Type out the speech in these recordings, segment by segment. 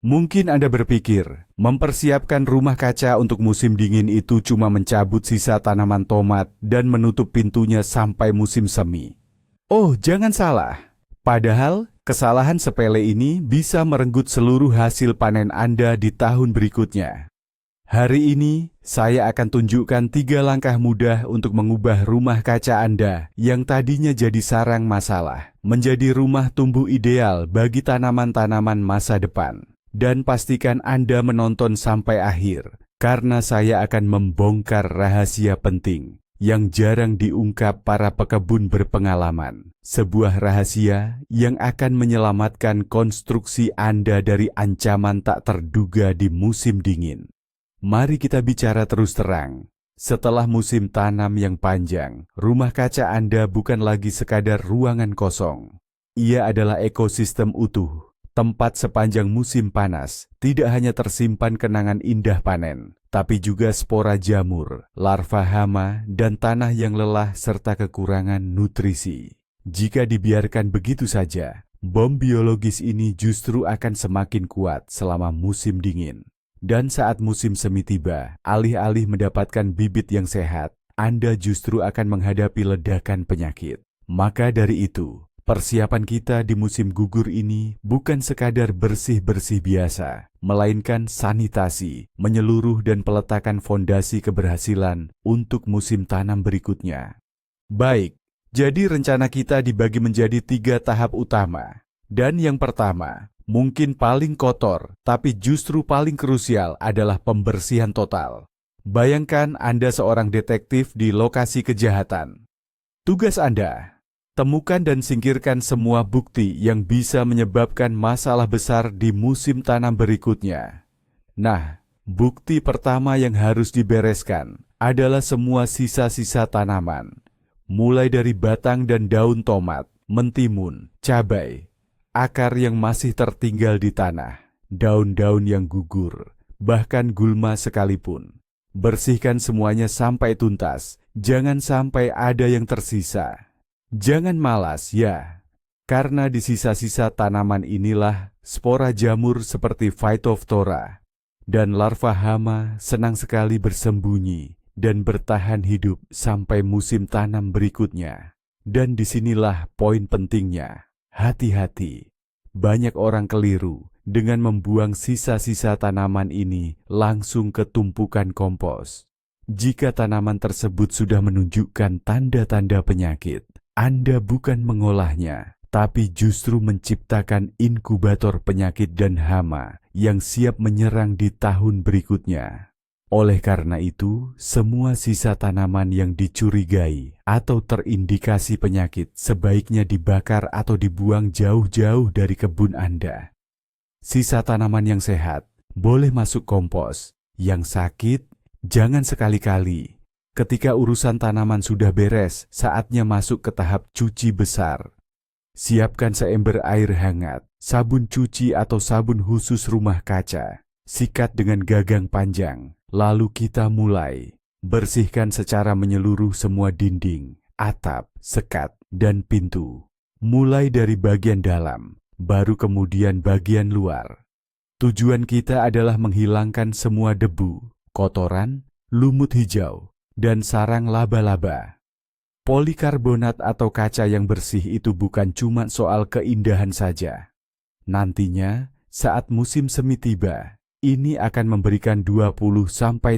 Mungkin Anda berpikir, mempersiapkan rumah kaca untuk musim dingin itu cuma mencabut sisa tanaman tomat dan menutup pintunya sampai musim semi. Oh, jangan salah. Padahal, kesalahan sepele ini bisa merenggut seluruh hasil panen Anda di tahun berikutnya. Hari ini, saya akan tunjukkan 3 langkah mudah untuk mengubah rumah kaca Anda yang tadinya jadi sarang masalah, menjadi rumah tumbuh ideal bagi tanaman-tanaman masa depan. Dan pastikan Anda menonton sampai akhir, karena saya akan membongkar rahasia penting yang jarang diungkap para pekebun berpengalaman. Sebuah rahasia yang akan menyelamatkan konstruksi Anda dari ancaman tak terduga di musim dingin. Mari kita bicara terus terang. Setelah musim tanam yang panjang, rumah kaca Anda bukan lagi sekadar ruangan kosong. Ia adalah ekosistem utuh, tempat sepanjang musim panas tidak hanya tersimpan kenangan indah panen, tapi juga spora jamur, larva hama, dan tanah yang lelah serta kekurangan nutrisi. Jika dibiarkan begitu saja, bom biologis ini justru akan semakin kuat selama musim dingin. Dan saat musim semi tiba, alih-alih mendapatkan bibit yang sehat, Anda justru akan menghadapi ledakan penyakit. Maka dari itu, persiapan kita di musim gugur ini bukan sekadar bersih-bersih biasa, melainkan sanitasi, menyeluruh dan peletakan fondasi keberhasilan untuk musim tanam berikutnya. Baik, jadi rencana kita dibagi menjadi 3 tahap utama. Dan yang pertama, mungkin paling kotor, tapi justru paling krusial adalah pembersihan total. Bayangkan Anda seorang detektif di lokasi kejahatan. Tugas Anda, temukan dan singkirkan semua bukti yang bisa menyebabkan masalah besar di musim tanam berikutnya. Nah, bukti pertama yang harus dibereskan adalah semua sisa-sisa tanaman. Mulai dari batang dan daun tomat, mentimun, cabai, akar yang masih tertinggal di tanah, daun-daun yang gugur, bahkan gulma sekalipun. Bersihkan semuanya sampai tuntas, jangan sampai ada yang tersisa. Jangan malas ya, karena di sisa-sisa tanaman inilah spora jamur seperti Phytophthora dan larva hama senang sekali bersembunyi dan bertahan hidup sampai musim tanam berikutnya. Dan disinilah poin pentingnya. Hati-hati, banyak orang keliru dengan membuang sisa-sisa tanaman ini langsung ke tumpukan kompos. Jika tanaman tersebut sudah menunjukkan tanda-tanda penyakit, Anda bukan mengolahnya, tapi justru menciptakan inkubator penyakit dan hama yang siap menyerang di tahun berikutnya. Oleh karena itu, semua sisa tanaman yang dicurigai atau terindikasi penyakit sebaiknya dibakar atau dibuang jauh-jauh dari kebun Anda. Sisa tanaman yang sehat boleh masuk kompos, yang sakit jangan sekali-kali. Ketika urusan tanaman sudah beres, saatnya masuk ke tahap cuci besar. Siapkan seember air hangat, sabun cuci atau sabun khusus rumah kaca, sikat dengan gagang panjang. Lalu kita mulai bersihkan secara menyeluruh semua dinding, atap, sekat, dan pintu. Mulai dari bagian dalam, baru kemudian bagian luar. Tujuan kita adalah menghilangkan semua debu, kotoran, lumut hijau, dan sarang laba-laba. Polikarbonat atau kaca yang bersih itu bukan cuma soal keindahan saja. Nantinya, saat musim semi tiba, ini akan memberikan 20-30%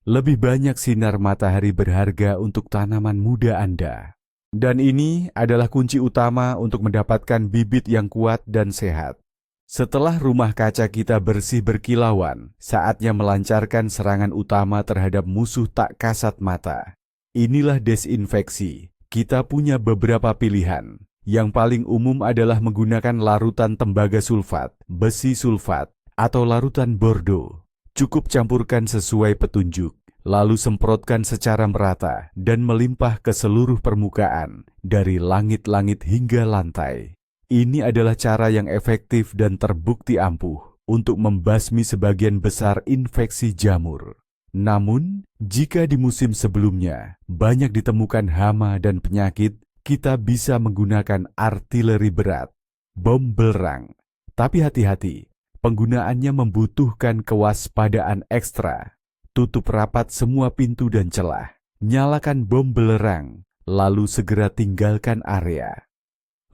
lebih banyak sinar matahari berharga untuk tanaman muda Anda. Dan ini adalah kunci utama untuk mendapatkan bibit yang kuat dan sehat. Setelah rumah kaca kita bersih berkilauan, saatnya melancarkan serangan utama terhadap musuh tak kasat mata. Inilah desinfeksi. Kita punya beberapa pilihan. Yang paling umum adalah menggunakan larutan tembaga sulfat, besi sulfat, atau larutan bordo. Cukup campurkan sesuai petunjuk, lalu semprotkan secara merata dan melimpah ke seluruh permukaan, dari langit-langit hingga lantai. Ini adalah cara yang efektif dan terbukti ampuh untuk membasmi sebagian besar infeksi jamur. Namun, jika di musim sebelumnya banyak ditemukan hama dan penyakit, kita bisa menggunakan artileri berat, bom belerang, Tapi hati-hati, penggunaannya membutuhkan kewaspadaan ekstra. Tutup rapat semua pintu dan celah. Nyalakan bom belerang, lalu segera tinggalkan area.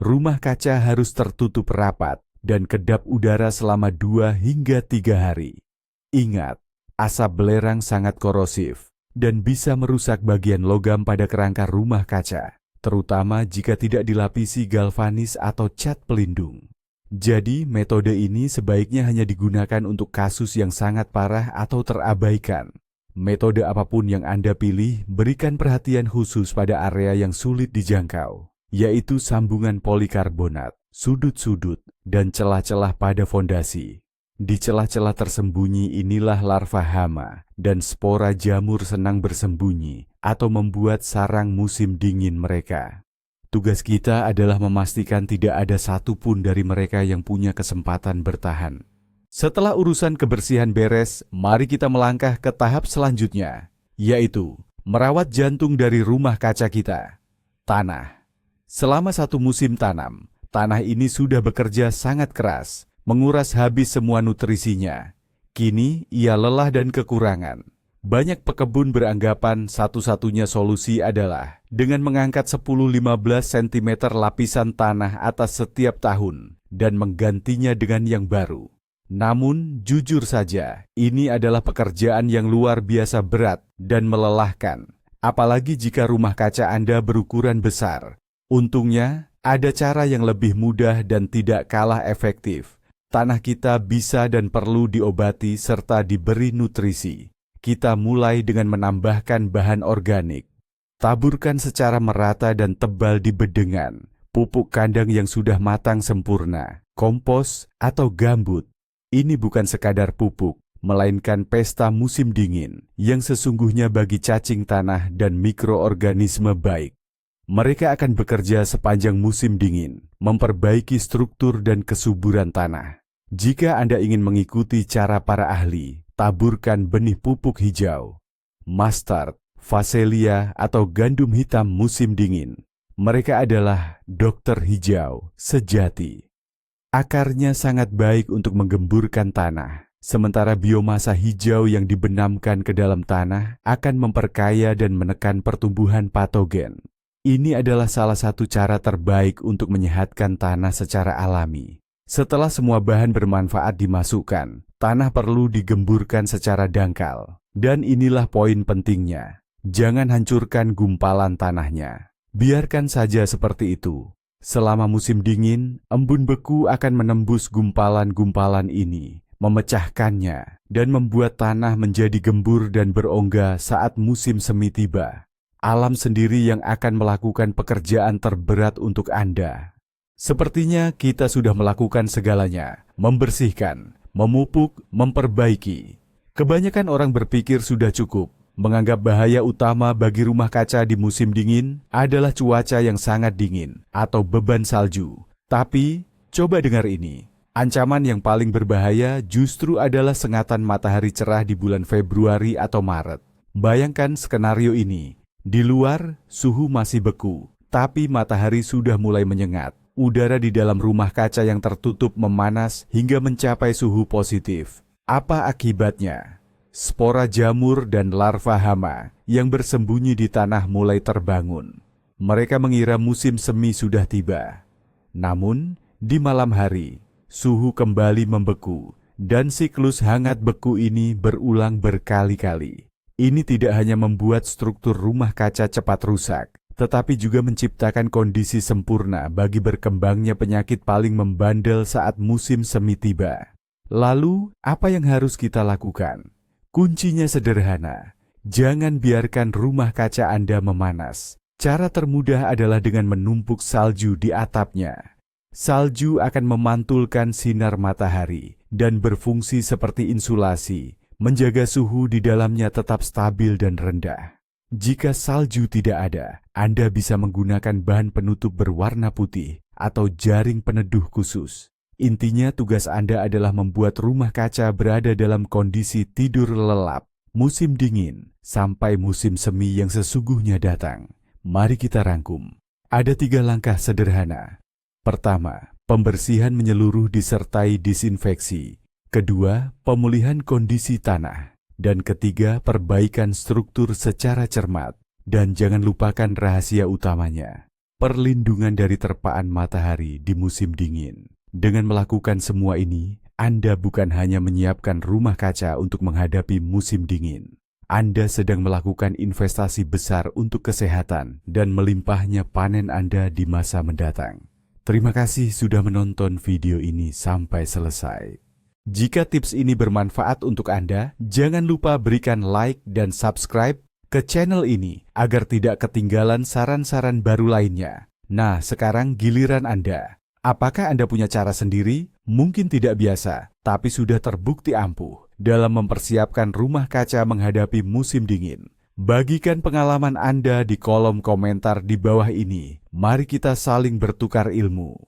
Rumah kaca harus tertutup rapat dan kedap udara selama 2 hingga 3 hari. Ingat, asap belerang sangat korosif dan bisa merusak bagian logam pada kerangka rumah kaca, terutama jika tidak dilapisi galvanis atau cat pelindung. Jadi, metode ini sebaiknya hanya digunakan untuk kasus yang sangat parah atau terabaikan. Metode apapun yang Anda pilih, berikan perhatian khusus pada area yang sulit dijangkau, yaitu sambungan polikarbonat, sudut-sudut, dan celah-celah pada fondasi. Di celah-celah tersembunyi inilah larva hama dan spora jamur senang bersembunyi atau membuat sarang musim dingin mereka. Tugas kita adalah memastikan tidak ada satupun dari mereka yang punya kesempatan bertahan. Setelah urusan kebersihan beres, mari kita melangkah ke tahap selanjutnya, yaitu merawat jantung dari rumah kaca kita, tanah. Selama 1 musim tanam, tanah ini sudah bekerja sangat keras, menguras habis semua nutrisinya. Kini ia lelah dan kekurangan. Banyak pekebun beranggapan satu-satunya solusi adalah dengan mengangkat 10-15 cm lapisan tanah atas setiap tahun dan menggantinya dengan yang baru. Namun, jujur saja, ini adalah pekerjaan yang luar biasa berat dan melelahkan, apalagi jika rumah kaca Anda berukuran besar. Untungnya, ada cara yang lebih mudah dan tidak kalah efektif. Tanah kita bisa dan perlu diobati serta diberi nutrisi. Kita mulai dengan menambahkan bahan organik. Taburkan secara merata dan tebal di bedengan, pupuk kandang yang sudah matang sempurna, kompos, atau gambut. Ini bukan sekadar pupuk, melainkan pesta musim dingin yang sesungguhnya bagi cacing tanah dan mikroorganisme baik. Mereka akan bekerja sepanjang musim dingin, memperbaiki struktur dan kesuburan tanah. Jika Anda ingin mengikuti cara para ahli, taburkan benih pupuk hijau, mustard, facelia, atau gandum hitam musim dingin. Mereka adalah dokter hijau sejati. Akarnya sangat baik untuk menggemburkan tanah, sementara biomasa hijau yang dibenamkan ke dalam tanah akan memperkaya dan menekan pertumbuhan patogen. Ini adalah salah satu cara terbaik untuk menyehatkan tanah secara alami. Setelah semua bahan bermanfaat dimasukkan, tanah perlu digemburkan secara dangkal. Dan inilah poin pentingnya. Jangan hancurkan gumpalan tanahnya. Biarkan saja seperti itu. Selama musim dingin, embun beku akan menembus gumpalan-gumpalan ini, memecahkannya, dan membuat tanah menjadi gembur dan berongga saat musim semi tiba. Alam sendiri yang akan melakukan pekerjaan terberat untuk Anda. Sepertinya kita sudah melakukan segalanya, membersihkan, memupuk, memperbaiki. Kebanyakan orang berpikir sudah cukup. Menganggap bahaya utama bagi rumah kaca di musim dingin adalah cuaca yang sangat dingin atau beban salju. Tapi, coba dengar ini. Ancaman yang paling berbahaya justru adalah sengatan matahari cerah di bulan Februari atau Maret. Bayangkan skenario ini. Di luar, suhu masih beku, tapi matahari sudah mulai menyengat. Udara di dalam rumah kaca yang tertutup memanas hingga mencapai suhu positif. Apa akibatnya? Spora jamur dan larva hama yang bersembunyi di tanah mulai terbangun. Mereka mengira musim semi sudah tiba. Namun, di malam hari, suhu kembali membeku dan siklus hangat beku ini berulang berkali-kali. Ini tidak hanya membuat struktur rumah kaca cepat rusak, tetapi juga menciptakan kondisi sempurna bagi berkembangnya penyakit paling membandel saat musim semi tiba. Lalu, apa yang harus kita lakukan? Kuncinya sederhana, jangan biarkan rumah kaca Anda memanas. Cara termudah adalah dengan menumpuk salju di atapnya. Salju akan memantulkan sinar matahari dan berfungsi seperti insulasi, menjaga suhu di dalamnya tetap stabil dan rendah. Jika salju tidak ada, Anda bisa menggunakan bahan penutup berwarna putih atau jaring peneduh khusus. Intinya tugas Anda adalah membuat rumah kaca berada dalam kondisi tidur lelap, musim dingin, sampai musim semi yang sesungguhnya datang. Mari kita rangkum. Ada 3 langkah sederhana. Pertama, pembersihan menyeluruh disertai disinfeksi. Kedua, pemulihan kondisi tanah. Dan ketiga, perbaikan struktur secara cermat. Dan jangan lupakan rahasia utamanya, perlindungan dari terpaan matahari di musim dingin. Dengan melakukan semua ini, Anda bukan hanya menyiapkan rumah kaca untuk menghadapi musim dingin. Anda sedang melakukan investasi besar untuk kesehatan dan melimpahnya panen Anda di masa mendatang. Terima kasih sudah menonton video ini sampai selesai. Jika tips ini bermanfaat untuk Anda, jangan lupa berikan like dan subscribe ke channel ini agar tidak ketinggalan saran-saran baru lainnya. Nah, sekarang giliran Anda. Apakah Anda punya cara sendiri? Mungkin tidak biasa, tapi sudah terbukti ampuh dalam mempersiapkan rumah kaca menghadapi musim dingin. Bagikan pengalaman Anda di kolom komentar di bawah ini. Mari kita saling bertukar ilmu.